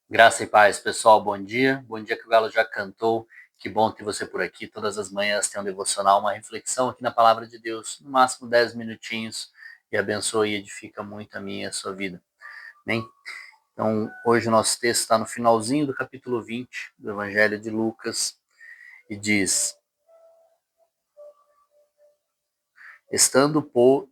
Graça e paz, pessoal, bom dia. Bom dia que o Galo já cantou. Que bom ter você por aqui. Todas as manhãs tem um devocional, uma reflexão aqui na Palavra de Deus, no máximo 10 minutinhos, e abençoa e edifica muito a minha e a sua vida. Amém? Então, hoje o nosso texto está no finalzinho do capítulo 20 do Evangelho de Lucas e diz: Estando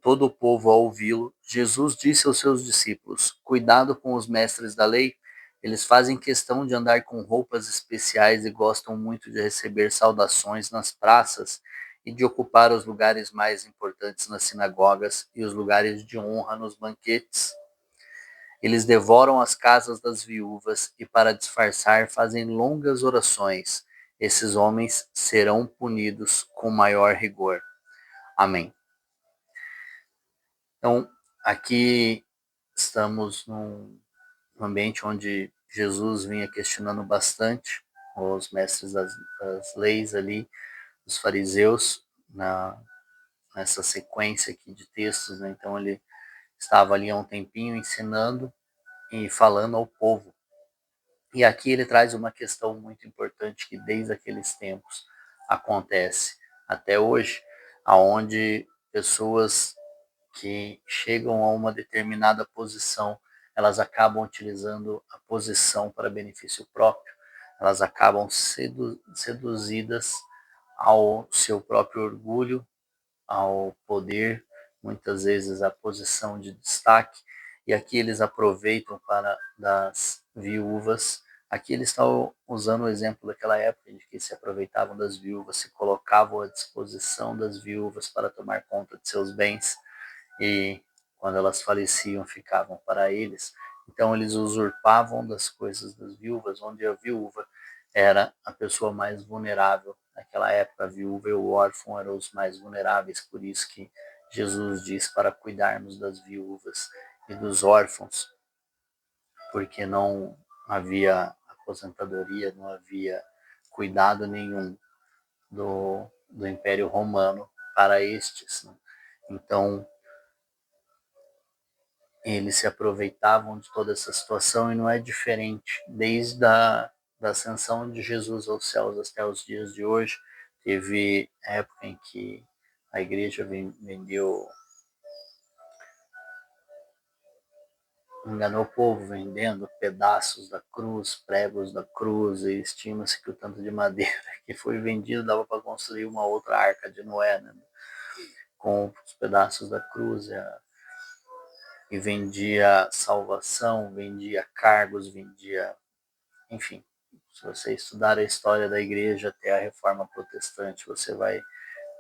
todo o povo a ouvi-lo, Jesus disse aos seus discípulos: Cuidado com os mestres da lei. Eles fazem questão de andar com roupas especiais e gostam muito de receber saudações nas praças e de ocupar os lugares mais importantes nas sinagogas e os lugares de honra nos banquetes. Eles devoram as casas das viúvas e, para disfarçar, fazem longas orações. Esses homens serão punidos com maior rigor. Amém. Então, aqui estamos num ambiente onde Jesus vinha questionando bastante os mestres das leis ali, os fariseus, nessa sequência aqui de textos, né? Então ele estava ali há um tempinho ensinando e falando ao povo. E aqui ele traz uma questão muito importante que desde aqueles tempos acontece até hoje, aonde pessoas que chegam a uma determinada posição, elas acabam utilizando a posição para benefício próprio, elas acabam seduzidas ao seu próprio orgulho, ao poder, muitas vezes a posição de destaque, e aqui eles aproveitam para das viúvas. Aqui eles estão usando o exemplo daquela época de que se aproveitavam das viúvas, se colocavam à disposição das viúvas para tomar conta de seus bens, e quando elas faleciam ficavam para eles. Então eles usurpavam das coisas das viúvas, onde a viúva era a pessoa mais vulnerável. Naquela época, a viúva e o órfão eram os mais vulneráveis, por isso que Jesus diz para cuidarmos das viúvas e dos órfãos, porque não havia aposentadoria, não havia cuidado nenhum do Império Romano para estes, né? Então, eles se aproveitavam de toda essa situação e não é diferente. Desde da ascensão de Jesus aos céus até os dias de hoje, teve época em que a igreja enganou o povo vendendo pedaços da cruz, pregos da cruz, e estima-se que o tanto de madeira que foi vendido dava para construir uma outra arca de Noé, né? Com os pedaços da cruz, e vendia salvação, vendia cargos, vendia, enfim. Se você estudar a história da igreja até a reforma protestante, você vai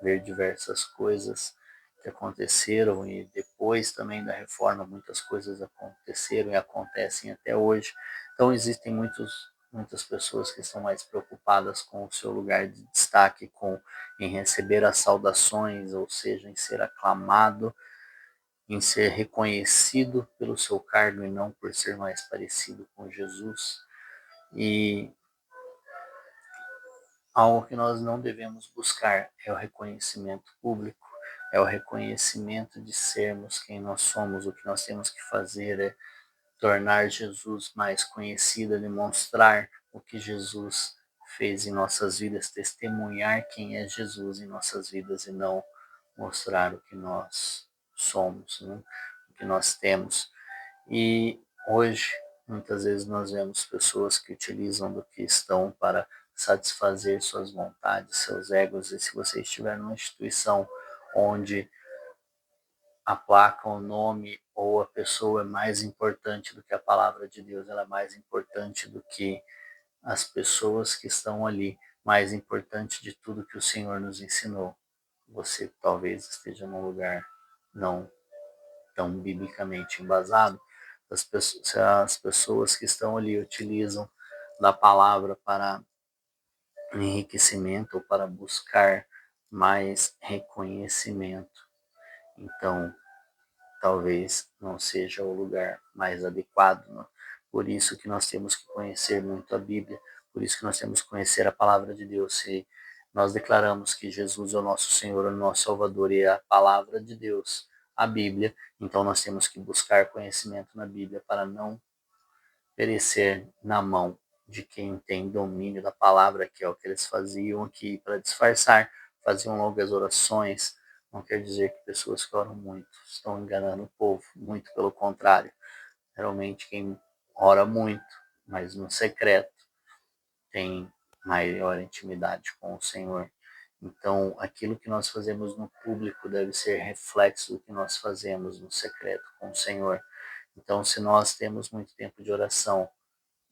ver diversas coisas que aconteceram, e depois também da reforma muitas coisas aconteceram e acontecem até hoje. Então existem muitas pessoas que estão mais preocupadas com o seu lugar de destaque, em receber as saudações, ou seja, em ser aclamado, em ser reconhecido pelo seu cargo e não por ser mais parecido com Jesus. E algo que nós não devemos buscar é o reconhecimento público, é o reconhecimento de sermos quem nós somos. O que nós temos que fazer é tornar Jesus mais conhecido, demonstrar o que Jesus fez em nossas vidas, testemunhar quem é Jesus em nossas vidas e não mostrar o que nós somos, né? O que nós temos. E hoje, muitas vezes, nós vemos pessoas que utilizam do que estão para satisfazer suas vontades, seus egos. E se você estiver numa instituição onde a placa, o nome ou a pessoa é mais importante do que a palavra de Deus, ela é mais importante do que as pessoas que estão ali, mais importante de tudo que o Senhor nos ensinou, você talvez esteja num lugar não tão biblicamente embasado. As pessoas que estão ali utilizam da palavra para enriquecimento ou para buscar mais reconhecimento, então talvez não seja o lugar mais adequado, né? Por isso que nós temos que conhecer muito a Bíblia, por isso que nós temos que conhecer a palavra de Deus. Se nós declaramos que Jesus é o nosso Senhor, o nosso Salvador e é a palavra de Deus, a Bíblia, então nós temos que buscar conhecimento na Bíblia para não perecer na mão de quem tem domínio da palavra, que é o que eles faziam aqui, para disfarçar, faziam longas orações. Não quer dizer que pessoas que oram muito estão enganando o povo, muito pelo contrário. Geralmente quem ora muito, mas no secreto, tem maior intimidade com o Senhor. Então, aquilo que nós fazemos no público deve ser reflexo do que nós fazemos no secreto com o Senhor. Então, se nós temos muito tempo de oração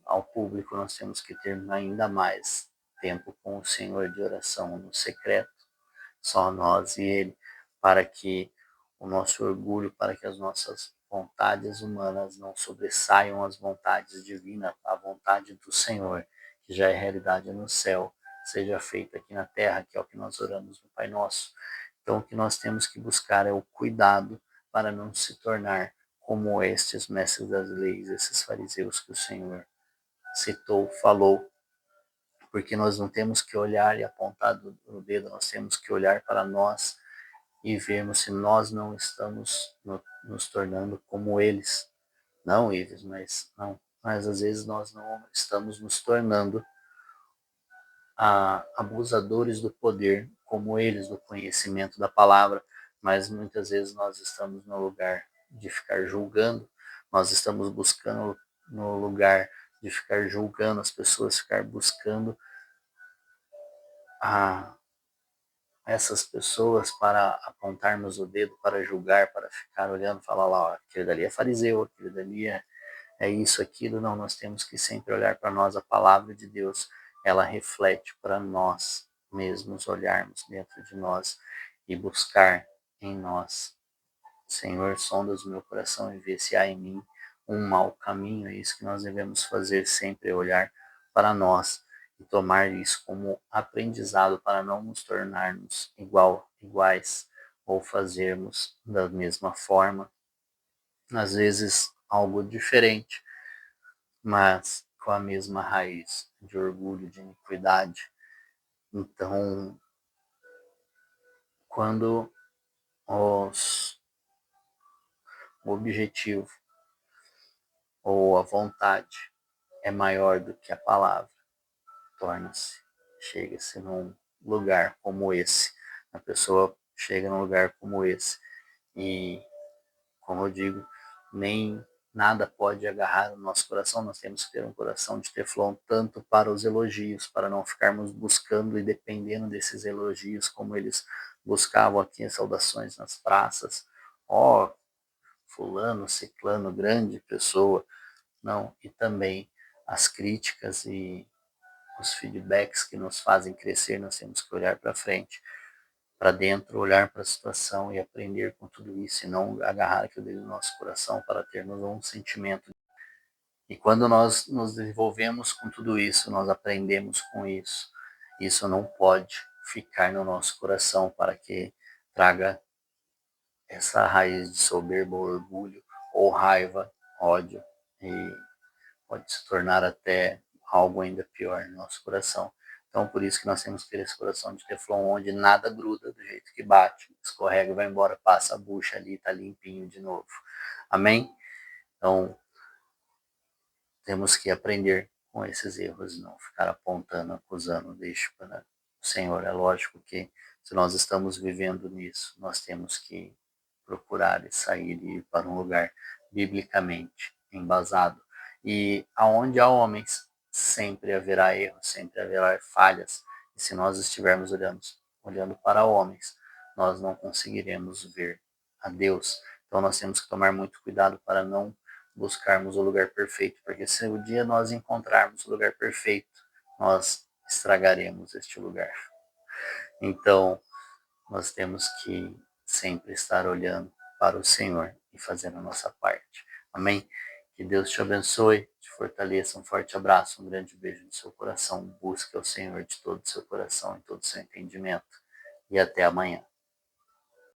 ao público, nós temos que ter ainda mais tempo com o Senhor de oração no secreto, só nós e Ele, para que o nosso orgulho, para que as nossas vontades humanas não sobressaiam as vontades divinas, a vontade do Senhor, que já é realidade no céu, seja feita aqui na terra, que é o que nós oramos no Pai Nosso. Então, o que nós temos que buscar é o cuidado para não se tornar como estes mestres das leis, esses fariseus que o Senhor citou, falou, porque nós não temos que olhar e apontar o dedo, nós temos que olhar para nós e vermos se nós não estamos nos tornando como eles. Não eles, mas não. Mas às vezes nós não estamos nos tornando abusadores do poder, como eles, do conhecimento da palavra, mas muitas vezes nós estamos no lugar de ficar julgando, nós estamos buscando no lugar de ficar julgando as pessoas, ficar buscando essas pessoas para apontarmos o dedo, para julgar, para ficar olhando e falar lá, ó, aquele dali é fariseu, aquele dali é isso, aquilo. Não, nós temos que sempre olhar para nós, a palavra de Deus, ela reflete para nós mesmos, olharmos dentro de nós e buscar em nós. Senhor, sondas o meu coração e vê se há em mim um mau caminho. É isso que nós devemos fazer sempre, olhar para nós e tomar isso como aprendizado para não nos tornarmos iguais ou fazermos da mesma forma, às vezes algo diferente, mas com a mesma raiz de orgulho, de iniquidade. Então, quando o objetivo ou a vontade é maior do que a palavra, chega-se num lugar como esse, a pessoa chega num lugar como esse e, como eu digo, nem nada pode agarrar o nosso coração, nós temos que ter um coração de teflon tanto para os elogios, para não ficarmos buscando e dependendo desses elogios como eles buscavam aqui as saudações nas praças, ó, fulano, ciclano, grande pessoa, não, e também as críticas e os feedbacks que nos fazem crescer, nós temos que olhar para frente, para dentro, olhar para a situação e aprender com tudo isso, e não agarrar aquilo dentro do nosso coração para termos um sentimento. E quando nós nos desenvolvemos com tudo isso, nós aprendemos com isso. Isso não pode ficar no nosso coração para que traga essa raiz de soberba, orgulho ou raiva, ódio, e pode se tornar até algo ainda pior no nosso coração. Então, por isso que nós temos que ter esse coração de teflon, onde nada gruda do jeito que bate, escorrega e vai embora, passa a bucha ali, tá limpinho de novo. Amém? Então, temos que aprender com esses erros, não ficar apontando, acusando, deixa para o Senhor. É lógico que se nós estamos vivendo nisso, nós temos que procurar e sair e ir para um lugar biblicamente embasado. E aonde há homens, sempre haverá erros, sempre haverá falhas. E se nós estivermos olhando para homens, nós não conseguiremos ver a Deus. Então nós temos que tomar muito cuidado para não buscarmos o lugar perfeito, porque se um dia nós encontrarmos o lugar perfeito, nós estragaremos este lugar. Então, nós temos que sempre estar olhando para o Senhor e fazendo a nossa parte. Amém? Que Deus te abençoe, te fortaleça. Um forte abraço, um grande beijo no seu coração. Busque o Senhor de todo o seu coração e todo o seu entendimento. E até amanhã.